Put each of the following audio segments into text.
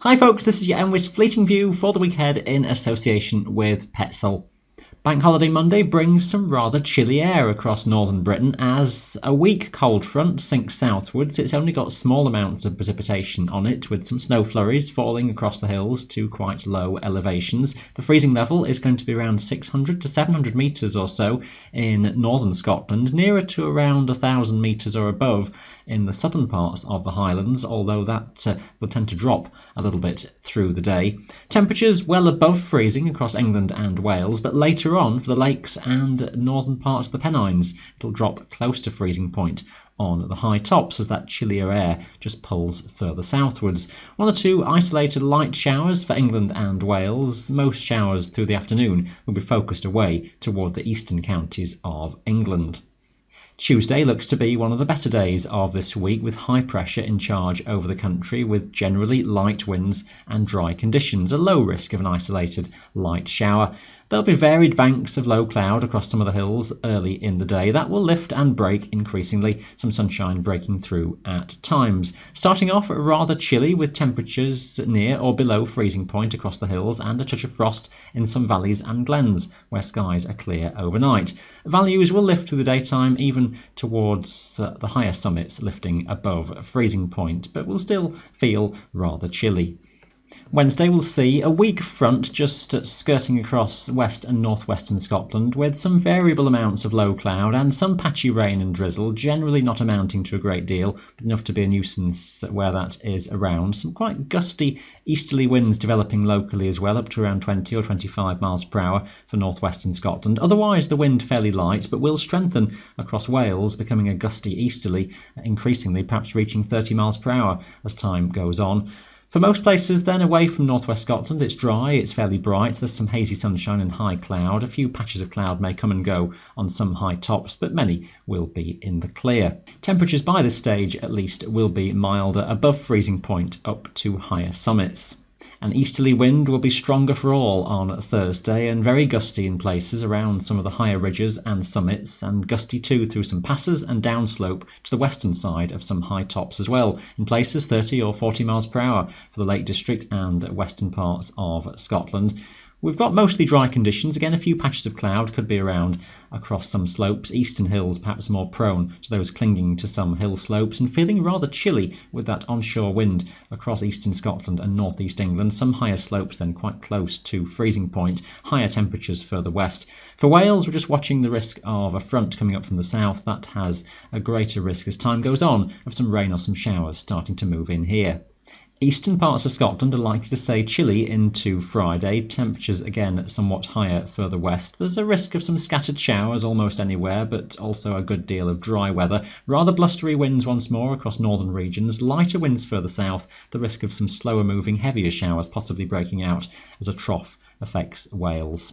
Hi folks, this is your MWIS Fleeting View for the week ahead in association with Petzl. Bank Holiday Monday brings some rather chilly air across northern Britain as a weak cold front sinks southwards. It's only got small amounts of precipitation on it, with some snow flurries falling across the hills to quite low elevations. The freezing level is going to be around 600 to 700 metres or so in northern Scotland, nearer to around 1,000 metres or above in the southern parts of the Highlands, although that will tend to drop a little bit through the day. Temperatures well above freezing across England and Wales, but later on for the lakes and northern parts of the Pennines it'll drop close to freezing point on the high tops as that chillier air just pulls further southwards. One or two isolated light showers for England and Wales. Most showers through the afternoon will be focused away toward the eastern counties of England. Tuesday looks to be one of the better days of this week, with high pressure in charge over the country, with generally light winds and dry conditions, a low risk of an isolated light shower. There'll be varied banks of low cloud across some of the hills early in the day. That will lift and break increasingly, some sunshine breaking through at times. Starting off rather chilly, with temperatures near or below freezing point across the hills and a touch of frost in some valleys and glens where skies are clear overnight. Values will lift through the daytime, even towards the higher summits lifting above freezing point, but will still feel rather chilly. Wednesday will see a weak front just skirting across west and northwestern Scotland, with some variable amounts of low cloud and some patchy rain and drizzle, generally not amounting to a great deal, but enough to be a nuisance where that is around. Some quite gusty easterly winds developing locally as well, up to around 20 or 25 miles per hour for northwestern Scotland. Otherwise the wind fairly light, but will strengthen across Wales, becoming a gusty easterly, increasingly perhaps reaching 30 miles per hour as time goes on. For most places then away from northwest Scotland, it's dry, it's fairly bright, there's some hazy sunshine and high cloud. A few patches of cloud may come and go on some high tops, but many will be in the clear. Temperatures by this stage at least will be milder, above freezing point up to higher summits. An easterly wind will be stronger for all on Thursday, and very gusty in places around some of the higher ridges and summits, and gusty too through some passes and downslope to the western side of some high tops as well, in places 30 or 40 miles per hour for the Lake District and western parts of Scotland. We've got mostly dry conditions. Again, a few patches of cloud could be around across some slopes. Eastern hills perhaps more prone to those clinging to some hill slopes, and feeling rather chilly with that onshore wind across eastern Scotland and northeast England. Some higher slopes then quite close to freezing point. Higher temperatures further west. For Wales, we're just watching the risk of a front coming up from the south. That has a greater risk as time goes on of some rain or some showers starting to move in here. Eastern parts of Scotland are likely to stay chilly into Friday. Temperatures again somewhat higher further west. There's a risk of some scattered showers almost anywhere, but also a good deal of dry weather. Rather blustery winds once more across northern regions. Lighter winds further south. The risk of some slower moving, heavier showers possibly breaking out as a trough affects Wales.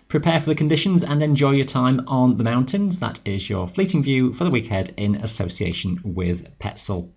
Prepare for the conditions and enjoy your time on the mountains. That is your Fleeting View for the week ahead in association with Petzl.